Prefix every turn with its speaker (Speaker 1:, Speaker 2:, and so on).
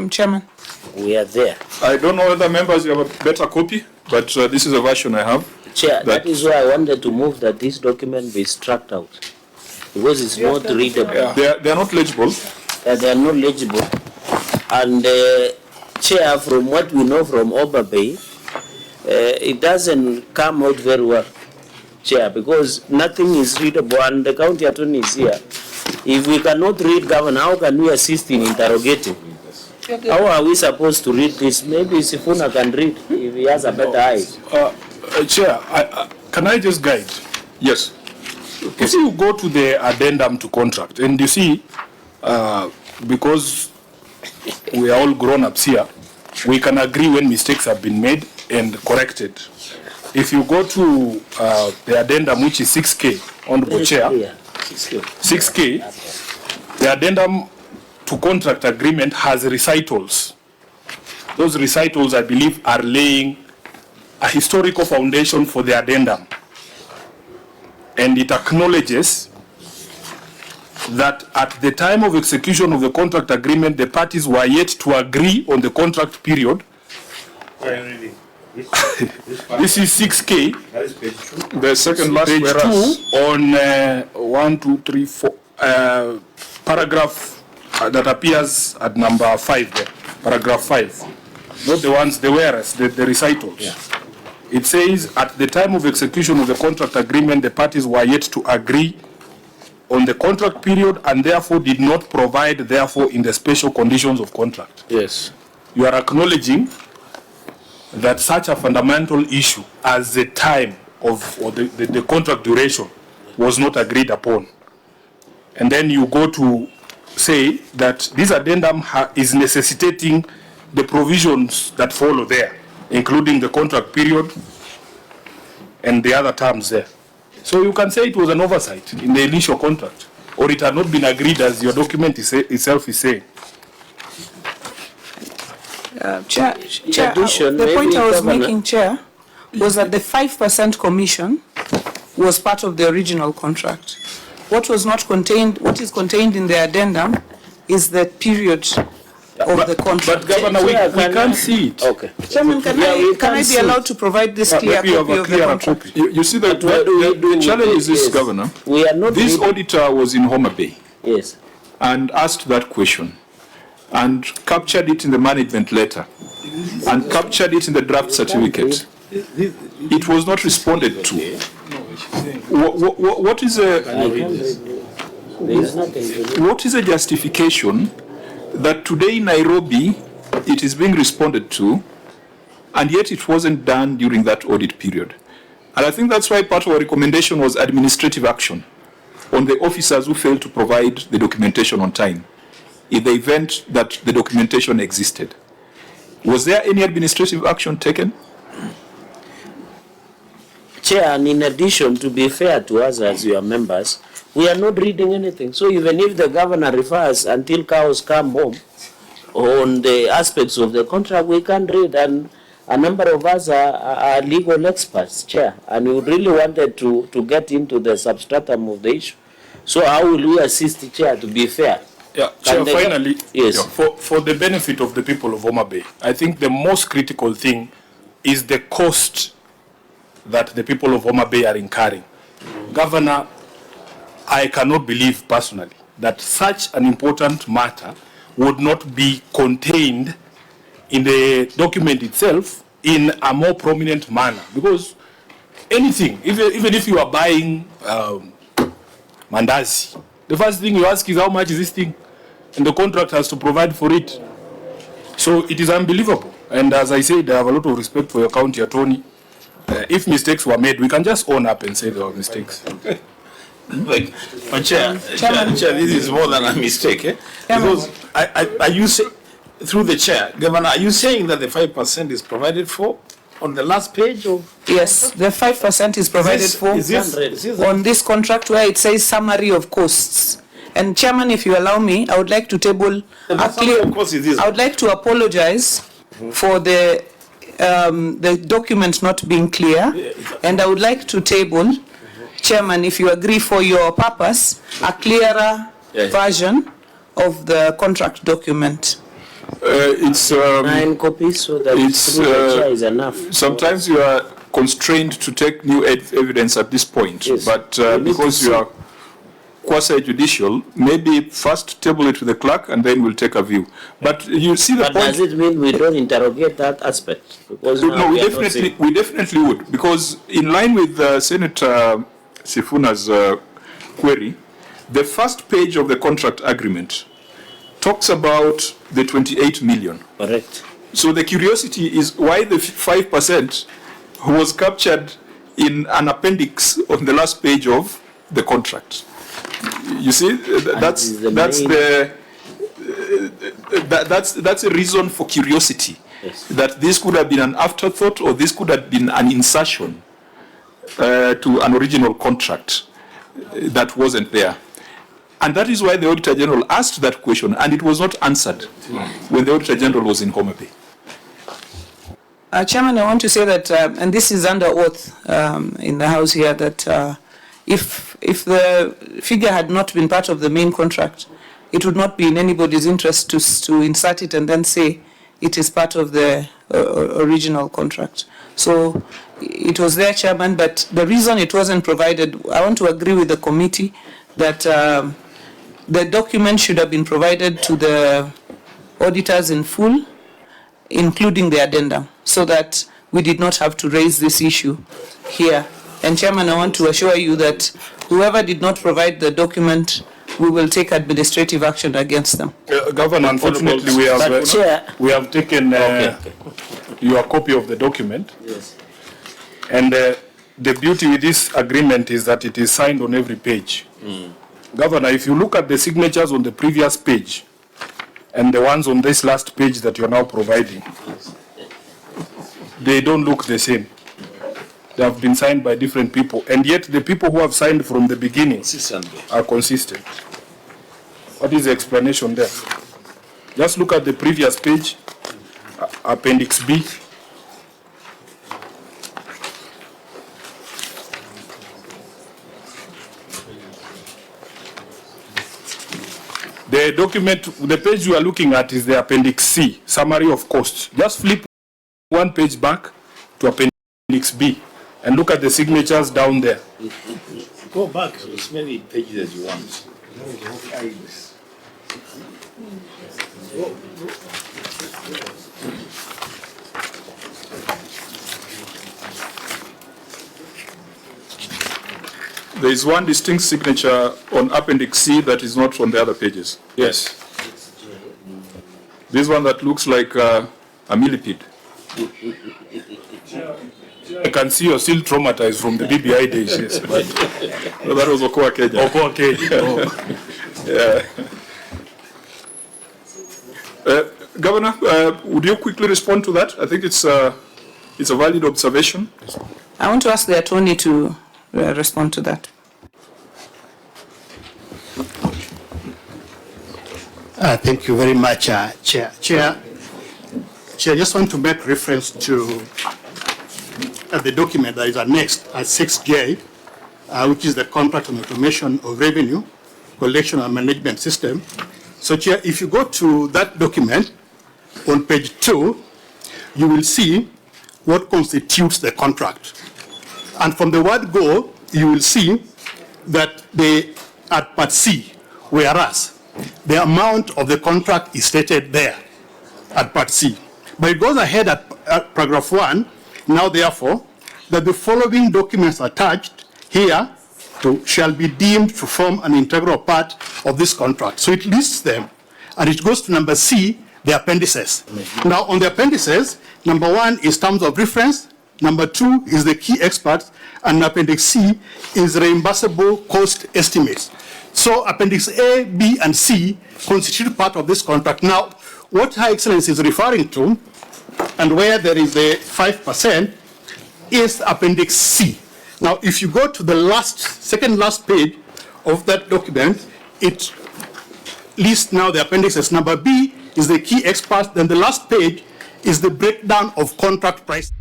Speaker 1: Chairman.
Speaker 2: We are there.
Speaker 3: I don't know whether members you have a better copy, but this is a version I have.
Speaker 2: Chair, that is why I wanted to move that this document be struck out, because it's not readable.
Speaker 3: Yeah. They are not legible.
Speaker 2: They are not legible. And Chair, from what we know from Oba Bay, it doesn't come out very well, Chair, because nothing is readable, and the county attorney is here. If we cannot read, Governor, how can we assist in interrogating? How are we supposed to read this? Maybe Sifuna can read if he has a better eye.
Speaker 3: Chair, can I just guide? Yes. Okay. You see, you go to the addendum to contract, and you see, because we are all grown-ups here, we can agree when mistakes have been made and corrected. If you go to the addendum, which is 6K, Honorable Chair, 6K, the addendum to contract agreement has recitals. Those recitals, I believe, are laying a historical foundation for the addendum. And it acknowledges that at the time of execution of the contract agreement, the parties were yet to agree on the contract period. This is 6K.
Speaker 4: That is page 2.
Speaker 3: The second last page 2 on 1, 2, 3, 4 paragraph that appears at number 5 there. Paragraph 5. Not the ones, the whereas, the recitals. Yeah. It says, at the time of execution of the contract agreement, the parties were yet to agree on the contract period and therefore did not provide, therefore, in the special conditions of contract.
Speaker 2: Yes.
Speaker 3: You are acknowledging that such a fundamental issue as the time of or the contract duration was not agreed upon. And then you go to say that this addendum is necessitating the provisions that follow there, including the contract period and the other terms there. So you can say it was an oversight in the initial contract, or it had not been agreed as your document itself is saying.
Speaker 1: Chair, the point I was making, Chair, was that the 5% commission was part of the original contract. What was not contained, what is contained in the addendum is the period of the contract.
Speaker 3: But Governor, we can't see it.
Speaker 2: Okay.
Speaker 1: Chairman, can I be allowed to provide this clear copy of the contract?
Speaker 3: You see that the challenge is this, Governor.
Speaker 2: We are not.
Speaker 3: This auditor was in Homa Bay.
Speaker 2: Yes.
Speaker 3: And asked that question, and captured it in the management letter, and captured it in the draft certificate. It was not responded to. What is a justification that today in Nairobi it is being responded to, and yet it wasn't done during that audit period? And I think that's why part of our recommendation was administrative action on the officers who failed to provide the documentation on time, in the event that the documentation existed. Was there any administrative action taken?
Speaker 2: Chair, and in addition, to be fair to us as your members, we are not reading anything. So even if the governor refers until cows come home on the aspects of the contract, we can't read. And a number of us are legal experts, Chair, and we really wanted to get into the substratum of the issue. So how will we assist the Chair, to be fair?
Speaker 3: Yeah, Chair, finally,
Speaker 2: yes.
Speaker 3: For the benefit of the people of Homa Bay, I think the most critical thing is the cost that the people of Homa Bay are incurring. Governor, I cannot believe personally that such an important matter would not be contained in the document itself in a more prominent manner. Because anything, even if you are buying mandazi, the first thing you ask is how much is this thing? And the contract has to provide for it. So it is unbelievable. And as I said, I have a lot of respect for your county attorney. If mistakes were made, we can just own up and say there were mistakes.
Speaker 4: But Chair, this is more than a mistake. Because are you saying, through the Chair, Governor, are you saying that the 5% is provided for on the last page of?
Speaker 1: Yes, the 5% is provided for on this contract where it says summary of costs. And Chairman, if you allow me, I would like to table a clear. I would like to apologize for the document not being clear, and I would like to table, Chairman, if you agree for your purpose, a clearer version of the contract document.
Speaker 3: It's
Speaker 2: 9 copies, so that
Speaker 3: it's,
Speaker 2: through the chair is enough.
Speaker 3: sometimes you are constrained to take new evidence at this point,
Speaker 2: Yes.
Speaker 3: but
Speaker 2: We need
Speaker 3: because
Speaker 2: to
Speaker 3: you
Speaker 2: see.
Speaker 3: are quasi-judicial, maybe first table it to the clerk and then we'll take a view. But you see the
Speaker 2: But
Speaker 3: point.
Speaker 2: does it mean we don't interrogate that aspect? Because now
Speaker 3: No, we
Speaker 2: are not saying-
Speaker 3: definitely would, because in line with Senator Sifuna's query, the first page of the contract agreement talks about the 28 million.
Speaker 2: Correct.
Speaker 3: So the curiosity is why the 5% was captured in an appendix on the last page of the contract. You see, that's a reason for curiosity.
Speaker 2: Yes.
Speaker 3: That this could have been an afterthought or this could have been an insertion to an original contract that wasn't there. And that is why the Auditor General asked that question, and it was not answered when the Auditor General was in Homa Bay.
Speaker 1: Chairman, I want to say that, and this is under oath in the House here, that if the figure had not been part of the main contract, it would not be in anybody's interest to insert it and then say it is part of the original contract. So it was there, Chairman, but the reason it wasn't provided, I want to agree with the committee that the document should have been provided to the auditors in full, including the addendum, so that we did not have to raise this issue here. And Chairman, I want to assure you that whoever did not provide the document, we will take administrative action against them.
Speaker 3: Governor, unfortunately, we have taken your copy of the document.
Speaker 2: Yes.
Speaker 3: And the beauty with this agreement is that it is signed on every page. Governor, if you look at the signatures on the previous page and the ones on this last page that you're now providing, they don't look the same. They have been signed by different people, and yet the people who have signed from the beginning are consistent. What is the explanation there? Just look at the previous page, Appendix B. The document, the page you are looking at is the Appendix C, Summary of Costs. Just flip one page back to Appendix B and look at the signatures down there.
Speaker 4: Go back as many pages as you want.
Speaker 3: There is one distinct signature on Appendix C that is not on the other pages. Yes. This one that looks like a millipede. I can see you're still traumatized from the BBI days. Yes, but no, that was Okoa Keja. Okoa Keja. Yeah. Governor, would you quickly respond to that? I think it's a valid observation.
Speaker 1: I want to ask the attorney to respond to that.
Speaker 5: Thank you very much, Chair. Chair, I just want to make reference to the document that is annexed at 6J, which is the Contract on Automation of Revenue Collection and Management System. So, Chair, if you go to that document on page 2, you will see what constitutes the contract. And from the word go, you will see that at part C, whereas the amount of the contract is stated there at part C. But it goes ahead at paragraph 1, now therefore, that the following documents attached here shall be deemed to form an integral part of this contract. So it lists them, and it goes to number C, the appendices. Now on the appendices, number 1 is terms of reference, number 2 is the key experts, and appendix C is reimbursable cost estimates. So appendix A, B, and C constitute part of this contract. Now, what Her Excellency is referring to, and where there is a 5%, is appendix C. Now, if you go to the second last page of that document, it lists now the appendices. Number B is the key experts, then the last page is the breakdown of contract price.